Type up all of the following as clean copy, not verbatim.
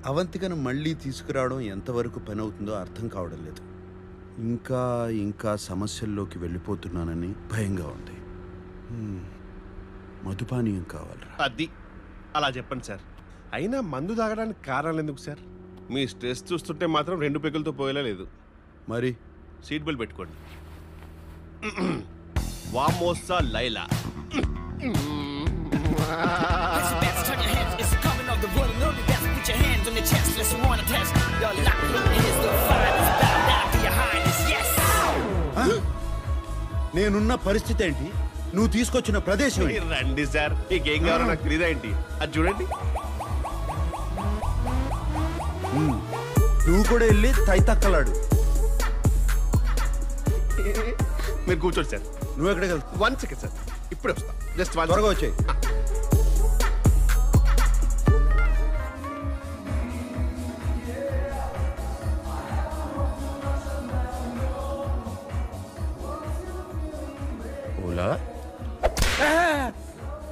అవంతికను మళ్ళీ తీసుకురావడం ఎంతవరకు పని అవుతుందో అర్థం కావడం లేదు. ఇంకా ఇంకా సమస్యల్లోకి వెళ్ళిపోతున్నానని భయంగా ఉంది. మధుపానీయం కావాలి. అది అలా చెప్పండి సార్. అయినా మందు తాగడానికి కారణాలు ఎందుకు సార్? మీ స్ట్రెస్ చూస్తుంటే మాత్రం 2 పెగులతో పోయేలా లేదు. మరి సీట్ బెల్ట్ పెట్టుకోండి. వామోసా లైలా. నేనున్న పరిస్థితి ఏంటి, నువ్వు తీసుకొచ్చిన ప్రదేశం రండి సార్, మీకేం కావాలో నాకు తెలియదా ఏంటి? అది చూడండి. నువ్వు కూడా వెళ్ళి తైతక్కలాడు. మీరు కూర్చోండి సార్. నువ్వు ఎక్కడికి వెళ్తావు? 1 సెకండ్ సార్, ఇప్పుడే వస్తా. జస్ట్ త్వరగా వచ్చాయి. ఓలా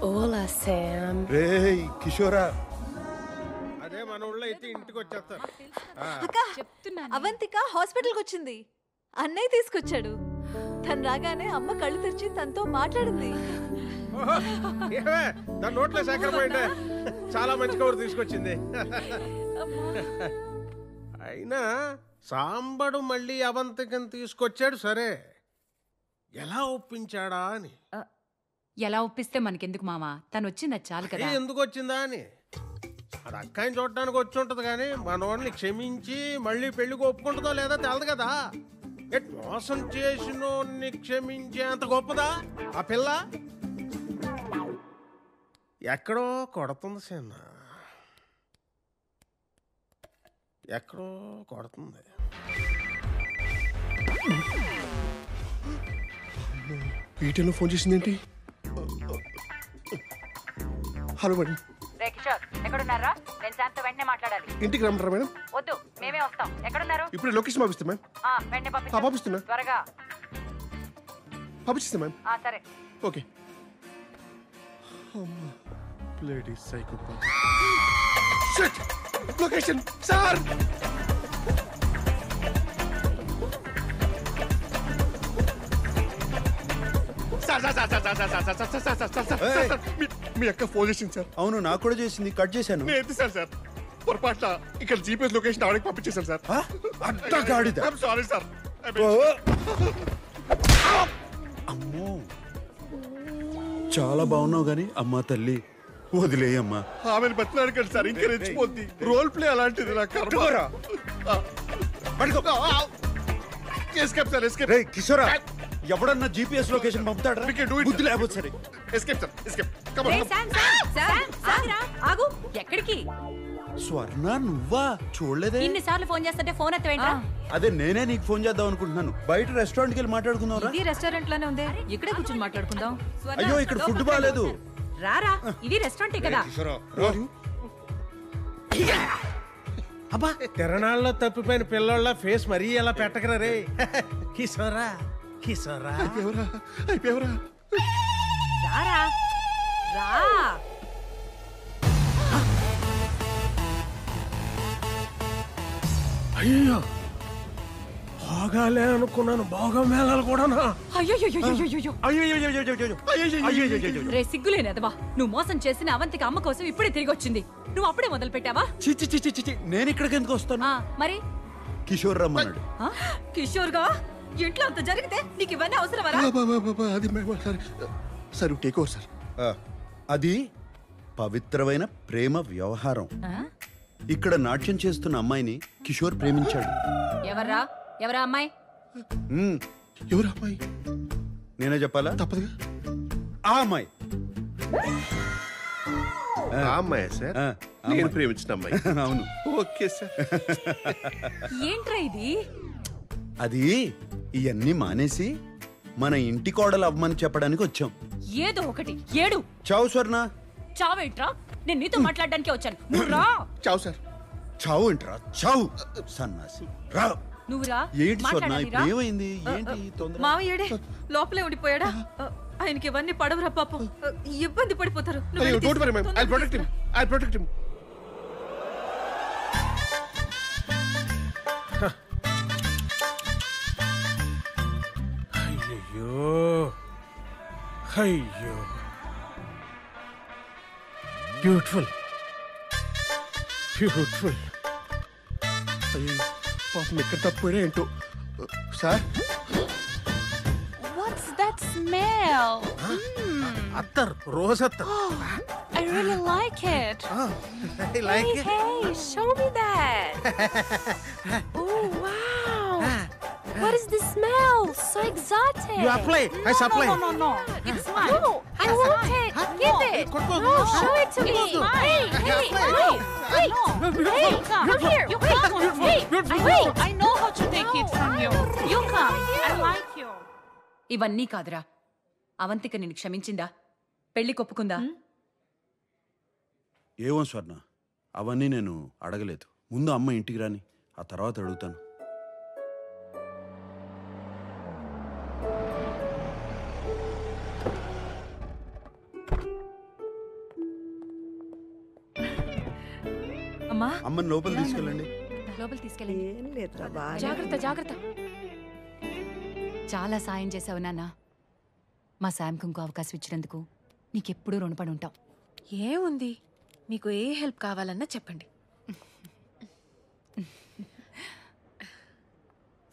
ఓలా శామ్. రేయ్ కిషోరా, అదే మన ఊళ్ళో అయితే ఇంటికి వచ్చేస్తారు. అవంతిక హాస్పిటల్కి వచ్చింది. అన్నయ్య తీసుకొచ్చాడు. తను రాగానే అమ్మ కళ్ళు తెరిచి తనతో మాట్లాడింది. దాని నోట్లో సేకరమైందే. చాలా మంచి కబురు తీసుకొచ్చింది. అయినా సాంబడు మళ్ళీ అవంతికను తీసుకొచ్చాడు సరే, ఎలా ఒప్పించాడా అని. ఎలా ఒప్పిస్తే మనకెందుకు మామా, తను వచ్చింది చాలు కదా. ఎందుకు వచ్చిందా అని అది అక్కాయిని చూడటానికి వచ్చి ఉంటది కానీ మనోడిని క్షమించి మళ్ళీ పెళ్లికి ఒప్పుకుంటుందో లేదా తెలదు కదా. మోసం చేసినోడిని క్షమించే అంత గొప్పదా ఆ పిల్ల? ఎక్కడో కొడుతుంది సిన్న, ఎక్కడో కొడుతుంది. వీటిలో ఫోన్ చేసిందేంటి? Hello madam. ఎక్కడున్నారా? నేను శాంతతో వెంటనే మాట్లాడాలి. ఇంటికి రమ్మంటారా మేడం? వద్దు, మేమే వస్తాం. ఎక్కడున్నారు? ఇప్పుడు లొకేషన్ పంపిస్తా మ్యామ్. వెంటనే పంపిస్తున్నా. త్వరగా పంపిస్తా మ్యామ్. సరే. Okay. Bloody psychopath. Shit! Location sir. మీ అక్క ఫోన్ చేసింది సార్. అవును, నాకు కూడా చేసింది. కట్ చేశాను. నేను ఎత్తిసాను సార్. పొరపాట్ల ఇక్కడ జీపీఎస్ లొకేషన్ ఆవిడకి పంపించేశాను సార్. Sorry sir. అమ్మో, చాలా బాగున్నావు గాని అమ్మా తల్లి వదిలేయమ్మా. ఆమెను బతిలాడకండి సార్, ఇంకా రెచ్చిపోద్ది. రోల్ ప్లే అలాంటిది. నాకు ఎస్కేప్ సార్, ఎస్కేప్. కిషోరా, ఎవడన్నా జీపీఎస్ లొకేషన్ పంపుతాడా? బుద్ధి లేకపోతే సరే. Escape sir, escape. ఆగు. ఎక్కడికి? స్వర్ణ, నువ్వా? చూడలేదే. ఇన్నిసార్లు ఫోన్ చేస్తుంటే ఫోన్ ఎత్తవేంట్రా? అదే నేనే నీకు ఫోన్ చేద్దాం అనుకుంటున్నాను. బయట రెస్టారెంట్కి వెళ్ళి మాట్లాడుకుందాం. ఇది రెస్టారెంట్ లోనే ఉంది, ఇక్కడే కూర్చొని మాట్లాడుకుందాం. అయ్యో, ఇక్కడ ఫుడ్ బాగాలేదు. రారా, ఇది రెస్టారెంటే కదా. అబ్బా, తిరణాల్లో తప్పిపోయిన పిల్లోళ్ళ ఫేస్ మరీ ఎలా పెట్టకరా రే. కిషోరా, కిషోరా. అయిపోయావరా? రారా, రా. అయ్యో, బాగాలే అనుకున్నాను. బాగా మేళాలు కూడానా? రే సిగ్గులేనదవా, నువ్వు మోసం చేసిన అవంతికి అమ్మ కోసం ఇప్పుడే తిరిగి వచ్చింది. నువ్వు అప్పుడే మొదలు పెట్టావా? చిచి, నేను ఇక్కడికి ఎందుకు వస్తాను? మరి కిషోర్ రమ్మన్నాడు. కిషోర్ గా ఇంట్లో అంత జరిగితే నీకు ఇవన్నీ అవసరమరా? Sir take over sir. అది పవిత్రమైన ప్రేమ వ్యవహారం. ఇక్కడ నాట్యం చేస్తున్న అమ్మాయిని కిషోర్ ప్రేమించాడు. ఎవరా అమ్మాయి? ఎవరు అమ్మాయి? నేనే చెప్పాలా? తప్పదుగా. ఆ అమ్మాయి. ఆ అమ్మాయి సార్, నేను ప్రేమించిన అమ్మాయి. అవును. Okay sir. ఏంట్రా ఇది? అది ఇవన్నీ మానేసి మన ఇంటి కోడలు అవ్వమని చెప్పడానికి వచ్చాం. ఏదో ఒకటి ఏడు. చావు స్వర్ణ. చావేంట్రా? నేను నీతో మాట్లాడడానికే వచ్చాను. నువ్వు రా. చావు సార్. చావు ఏంట్రా? చావు సన్నాసి. రా. నువ్వు రా. ఏంటి స్వర్ణ, ఇప్పుడు ఏమైంది? ఏంటి తొందర? మావయ్యడే లోపలే ఉండిపోయాడా? ఆయనకి ఇవన్నీ పడవరా పాపం, ఇబ్బంది పడిపోతారు. Don't worry ma'am, I will protect him. అయ్యో బ్యూటిఫుల్ బ్యూటిఫుల్. అయ్యో పాపం ఎక్కడ తప్పిపోయినా ఏంటో. Sir What's that smell? అత్తర్, రోజ్ అత్తర్. I really like it. Hey, show me that. Oh, wow. What is the smell? So exotic. You apply. I supply. No. It's mine. No, I want it. Give it. No, show it to me. Hey, hey, wait. Hey, come here. Wait. Hey, wait. I know how to take it from you. You come. I like you. ఇవన్నీ కాదురా, అవంతిక నిన్ను క్షమించిందా? పెళ్లి కొప్పుకుందా? ఏమో స్వర్ణ, అవన్నీ నేను అడగలేదు. ముందు అమ్మ ఇంటికి రాని, ఆ తర్వాత అడుగుతాను. అమ్మా, అమ్మని లోపల తీసుకెళ్ళండి. లోపల తీసుకెళ్ళండి. ఏం లేదురా బాగా. జాగ్రత్త జాగ్రత్త. చాలా సాయం చేసావు నాన్న. మా శామ్కి ఇంకో అవకాశం ఇచ్చినందుకు నీకెప్పుడూ రుణపడి ఉంటాం. ఏముంది, మీకు ఏ హెల్ప్ కావాలన్నా చెప్పండి.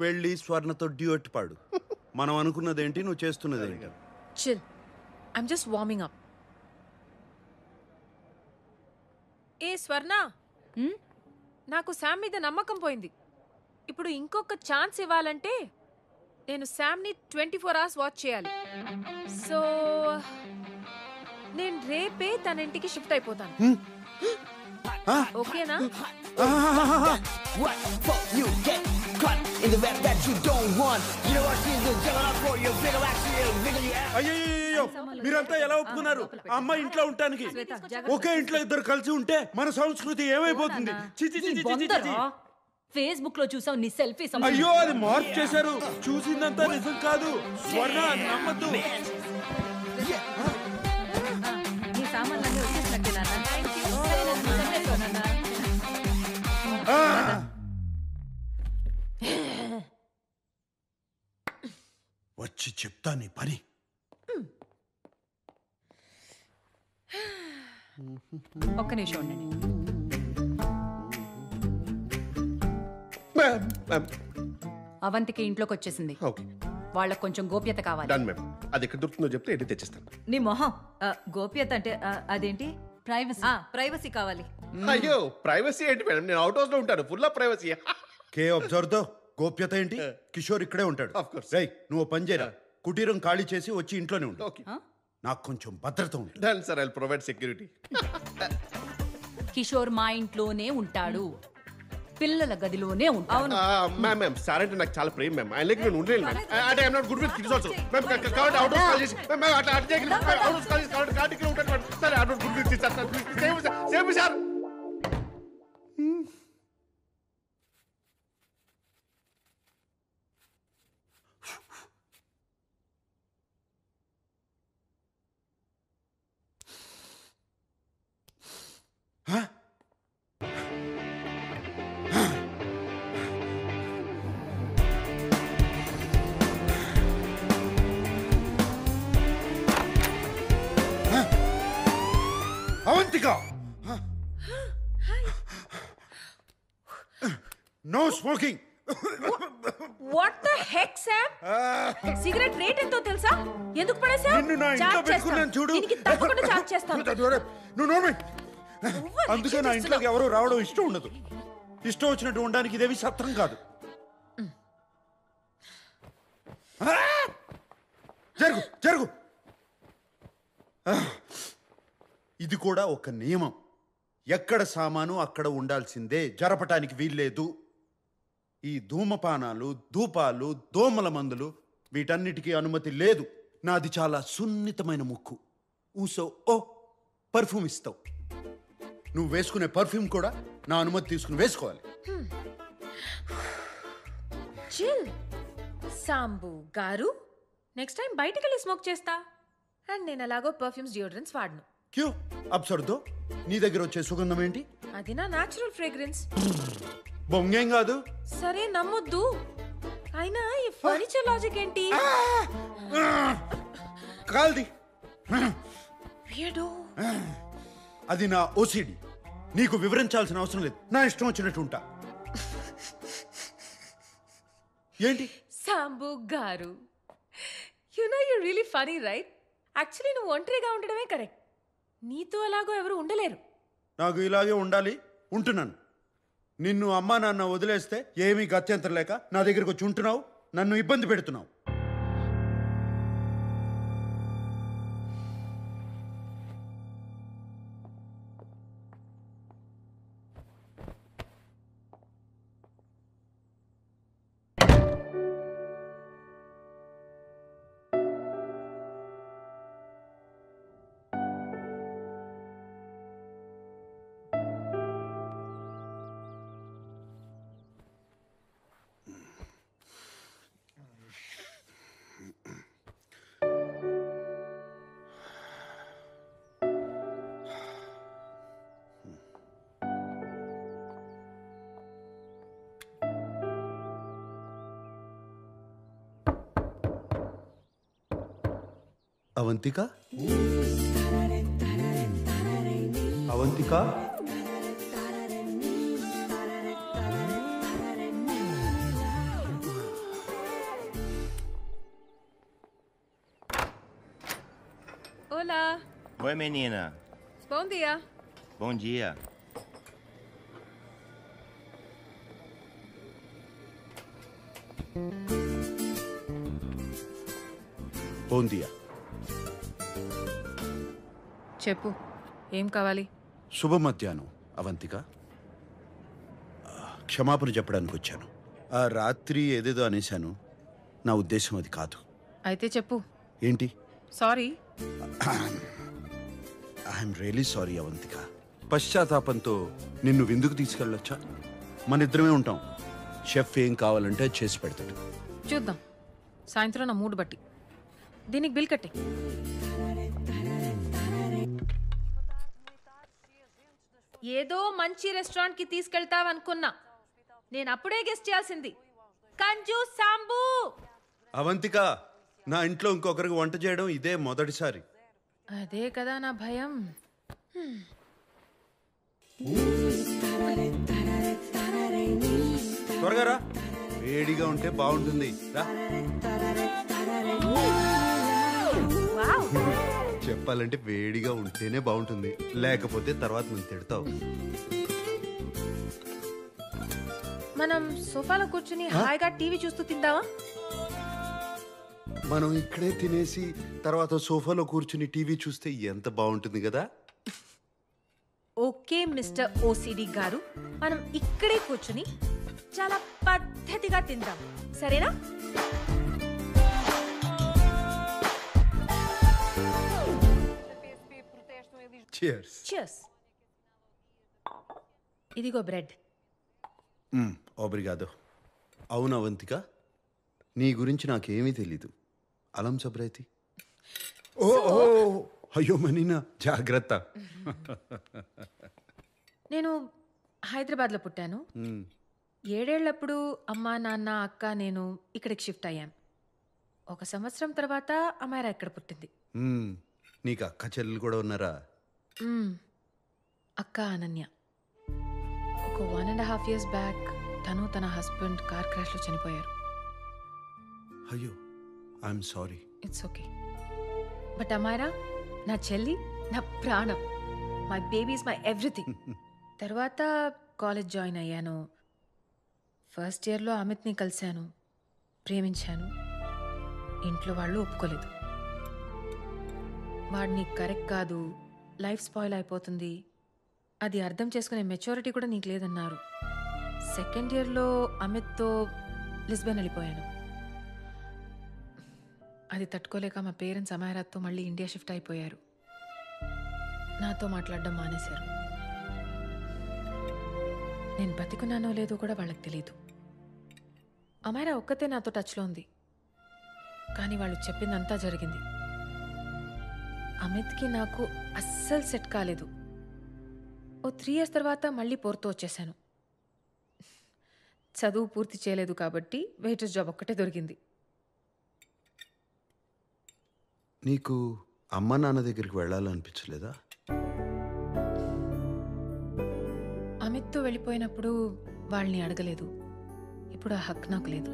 వెళ్ళి స్వర్ణతో డ్యూట్ పాడు. మనం అనుకున్నదేంటి, నువ్వు చేస్తున్నదేంటి? Chill, I'm just warming up. ఏ స్వర్ణ, నాకు శామ్ మీద నమ్మకం పోయింది. ఇప్పుడు ఇంకొక ఛాన్స్ ఇవ్వాలంటే నేను శామ్ని 24 hours వాచ్ చేయాలి. సో నేను రేపే తన ఇంటికి షిఫ్ట్ అయిపోతాను. ఓకేనా? అయ్యో, మీరంతా ఎలా ఒప్పుకున్నారు అమ్మ ఇంట్లో ఉండటానికి? ఒకే ఇంట్లో ఇద్దరు కలిసి ఉంటే మన సంస్కృతి ఏమైపోతుంది? ఫేస్బుక్ లో చూసావు నీ సెల్ఫీ. అయ్యో, అది మార్పు చేశారు. చూసిందంతా నిజం కాదు. స్వర్ణ నమ్మద్దు. నీ సామాన్లన్నీ వచ్చేసినట్టే నాన్న. వచ్చి చెప్తా నీ పని. ఒక్క నిమిషం ఉండండి. అవంతికి ఇంట్లోకి వచ్చేసింది. ఓకే, వాళ్ళకి కొంచెం గోప్యత కావాలి. Done ma'am. అది ఎక్కడ దొరుకుతుందో చెప్తే ఎన్ని తెచ్చిస్తాను. నీ మొహం. గోప్యత అంటే అదేంటి? ప్రైవసీ కావాలి. అయ్యో, ప్రైవసీ ఏంటి మేడం? నేను అవుట్ హౌస్ లో ఉంటాను, full of privacy. K observe తో గోప్యత ఏంటి? కిషోర్ ఇక్కడే ఉంటాడు. Of course. రేయ్, నువ్వు పని చేయరా, కుటీరం ఖాళీ చేసి వచ్చి ఇంట్లోనే ఉంటావు. ఓకే, నాకు కొంచెం భద్రత ఉంటుంది. Done sir, I will provide security. Kishore మా ఇంట్లోనే ఉంటాడు, పిల్లల గదిలోనే ఉంటాడు. మ్యామ్ మ్యామ్, సార్ అంటే నాకు చాలా ప్రేమ మ్యామ్. ఆయన నేను ఉండలేను మ్యామ్. అంటే I'm not good with kids also ma'am. కాబట్టి అవుట్ హౌస్ కాల్ చేసి మ్యామ్ అట్లా అట్లా చేయకండి. అవుట్ హౌస్ కాల్ చేసి కాబట్టి కార్డిక్లో ఉంటాను ma'am. Sir I'm not good with kids sir. Same sir. Avantika, no smoking. What the heck Sam? Cigarette rate ఎంతో తెలుసా? ఎందుకు పడేసా? నిన్ను నా ఇంట్లో పెట్టుకున్నాను చూడు. తప్పకుండా చార్జ్ చేస్తాను. నువ్వు నోర్మి. అందుకే నా ఇంట్లోకి ఎవరు రావడం ఇష్టం ఉండదు. ఇష్టం వచ్చినట్టు ఉండడానికి ఇదేవి సత్రం కాదు. జరుగు జరుగు. ఇది కూడా ఒక నియమం. ఎక్కడ సామాను అక్కడ ఉండాల్సిందే, జరపటానికి వీల్లేదు. ఈ ధూమపానాలు, ధూపాలు, దోమల మందులు వీటన్నిటికీ అనుమతి లేదు. నాది చాలా సున్నితమైన ముక్కు. ఊసో ఓ పర్ఫ్యూమ్ ఇస్తావు. నువ్వు వేసుకునే పర్ఫ్యూమ్ కూడా నా అనుమతి తీసుకుని వేసుకోవాలి. చిల్ సాంబు గారు, నెక్స్ట్ టైం బయటికి వెళ్ళి స్మోక్ చేస్తా. అండ్ నేను అలాగో పర్ఫ్యూమ్స్, డియోడ్రెంట్స్ వాడను. క్యూ అబ్సర్దో, నీ దగ్గర వచ్చే సుగంధం ఏంటి? అది నా న్యాచురల్ ఫ్రేగ్రెన్స్. బొంగేం కాదు. సరే నమ్మొద్దు, అయినా ఈ ఫర్నిచర్ లాజిక్ ఏంటి? కాల్ది అది నా ఓసిడి. నీకు వివరించాల్సిన అవసరం లేదు. నా ఇష్టం వచ్చినట్టు ఉంటా. ఏంటి సాంబు గారు, you know you really funny right? Actually నువ్వు ఒంటరిగా ఉండడమే కరెక్ట్. నీతో అలాగో ఎవరు ఉండలేరు. నాకు ఇలాగే ఉండాలి, ఉంటున్నాను. నిన్ను అమ్మా నాన్న వదిలేస్తే ఏమీ గత్యంతరం లేక నా దగ్గరికి వచ్చి ఉంటున్నావు, నన్ను ఇబ్బంది పెడుతున్నావు. Avantika, Avantika, Olá, Oi, menina. bom dia. Bom dia. బోందియా. చెప్పు, ఏం కావాలి? శుభ మధ్యాహ్నం అవంతిక. క్షమాపణ చెప్పడానికి వచ్చాను. ఆ రాత్రి ఏదేదో అనేశాను, నా ఉద్దేశం అది కాదు. అయితే చెప్పు. ఏంటి? Sorry. I'm really sorry Avantika. పశ్చాత్తాపంతో నిన్ను విందుకు తీసుకెళ్ళొచ్చా? మన ఇద్దరమే ఉంటాం. షెఫ్ ఏం కావాలంటే చేసి పెడతాడు. చూద్దాం, సాయంత్రం నా మూడు బట్టి. దీనికి బిల్ కట్టే. ఏదో మంచి రెస్టారెంట్ కి తీసుకెళ్తావనుకున్నా. నేను అప్పుడే గెస్ట్ చేయాల్సింది. కంజు సాంబు. అవంతిక, నా ఇంట్లో ఇంకొకరికి వంట చేయడం ఇదే మొదటిసారి. అదే కదా నా భయం. త్వరగా రా, వేడిగా ఉంటే బాగుంటుంది. రా. చెప్పాలంటే వేడిగా ఉంటేనే బాగుంటుంది, లేకపోతే తర్వాత నువ్వు తిడతావు. మనం సోఫాలో కూర్చుని హాయిగా టీవీ చూస్తూ తిందామా? మనం ఇక్కడే తినేసి తర్వాత సోఫాలో కూర్చుని టీవీ చూస్తే ఎంత బాగుంటుంది కదా. ఓకే మిస్టర్ ఓసిడి గారు, మనం ఇక్కడే కూర్చుని చాలా పద్ధతిగా తిందాం, సరేనా? Cheers. Cheers. ఇదిగో బ్రెడ్. ఓబ్రిగాదో. అవును అవంతిక, నీ గురించి నాకేమీ తెలీదు. అలం సబ్రైతి. ఓ అయ్యో మనీనా, జాగ్రత్త. నేను హైదరాబాద్లో పుట్టాను. 7 ఏళ్లప్పుడు అమ్మా నాన్న అక్క నేను ఇక్కడికి షిఫ్ట్ అయ్యాం. 1 సంవత్సరం తర్వాత అమ్మాయి ఇక్కడ పుట్టింది. నీకు అక్క చెల్లెలు కూడా ఉన్నారా? అక్క అనన్య. ఒక 1.5 years బ్యాక్ తను తన హస్బెండ్ కార్ క్రాష్లో చనిపోయారు. అయ్యో, I'm sorry. It's okay. But అమ్మాయిరా నా చెల్లి, నా ప్రాణం. My baby is my everything. తర్వాత కాలేజ్ జాయిన్ అయ్యాను. ఫస్ట్ ఇయర్లో అమిత్ని కలిశాను, ప్రేమించాను. ఇంట్లో వాళ్ళు ఒప్పుకోలేదు. వాడిని కరెక్ట్ కాదు, లైఫ్ స్పాయిల్ అయిపోతుంది, అది అర్థం చేసుకునే మెచ్యూరిటీ కూడా నీకు లేదన్నారు. సెకండ్ ఇయర్లో అమిత్తో లిస్బన్ వెళ్ళిపోయాను. అది తట్టుకోలేక మా పేరెంట్స్ అమాయరాత్తో మళ్ళీ ఇండియా షిఫ్ట్ అయిపోయారు. నాతో మాట్లాడడం మానేశారు. నేను బతికున్నానో లేదో కూడా వాళ్ళకి తెలియదు. అమాయరా ఒక్కతే నాతో టచ్లో ఉంది, కానీ వాళ్ళు చెప్పిందంతా జరిగింది. అమిత్కి నాకు అస్సలు సెట్ కాలేదు. ఓ 3 years తర్వాత మళ్ళీ పోర్తో వచ్చేసాను. చదువు పూర్తి చేయలేదు కాబట్టి వెయిటర్స్ జాబ్ ఒక్కటే దొరికింది. నీకు అమ్మ నాన్న దగ్గరికి వెళ్ళాలనిపించలేదా? అమిత్తో వెళ్ళిపోయినప్పుడు వాళ్ళని అడగలేదు. ఇప్పుడు ఆ హక్కు నాకు లేదు.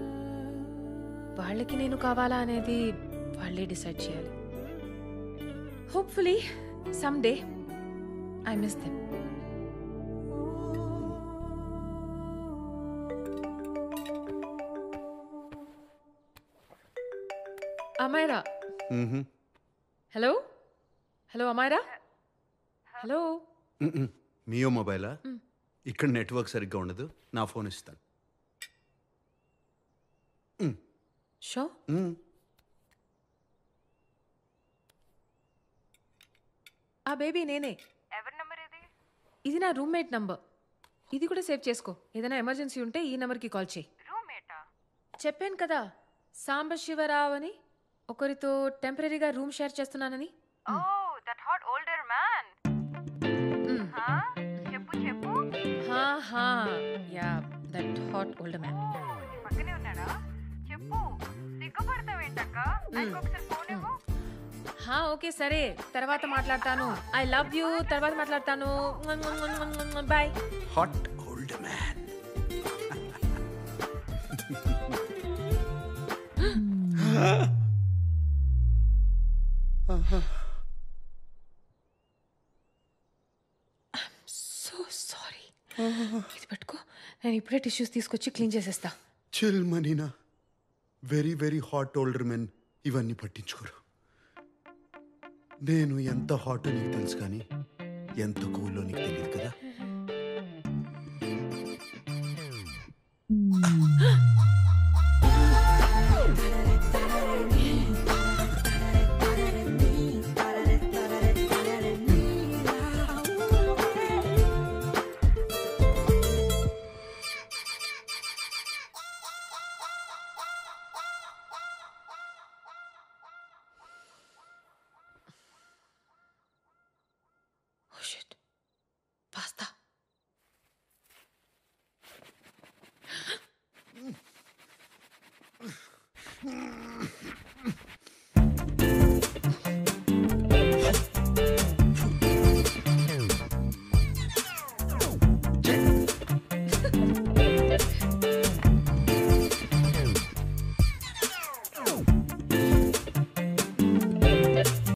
వాళ్ళకి నేను కావాలా అనేది వాళ్ళే డిసైడ్ చేయాలి. Hopefully some day I miss them. Amaira. Hello hello Amaira. Hello. మియో మొబైలా? ఇక్కడ నెట్వర్క్ సరిగ్గా ఉండదు, నా ఫోన్ ఇస్తాను. షో. ఆ బేబీ నేనే. ఎవరి నంబర్ ఇది? ఇది నా రూమ్మేట్ నంబర్. ఇది కూడా సేవ్ చేసుకో. ఏదైనా ఎమర్జెన్సీ ఉంటే ఈ నెంబర్కి కాల్ చేయి. రూమ్మేటా? చెప్పాను కదా సాంబశివరావు అని, ఒకరితో టెంపరీగా రూమ్ షేర్ చేస్తున్నానని. Oh that hot older man. చెప్పు చెప్పు. Ya that hot older man. నీ పక్కనే ఉన్నాడా? చెప్పు. సిగ్గుపడతావేంటక్క? నాకు ఒకసారి ఫోన్ ఇవ్వు. ఓకే సరే, తర్వాత మాట్లాడతాను. I love you. తర్వాత మాట్లాడతాను. Bye. Hot old man. So sorry. ఇది పట్టుకో, నేను ఇప్పుడే టిష్యూస్ తీసుకొచ్చి క్లీన్ చేసేస్తా. చిల్ మనీనా. Very very hot older men ఇవన్నీ పట్టించుకోరు. నేను ఎంత హాట్ నీకు తెలుసు, కానీ ఎంత కూల్లో నీకు తెలియదు కదా.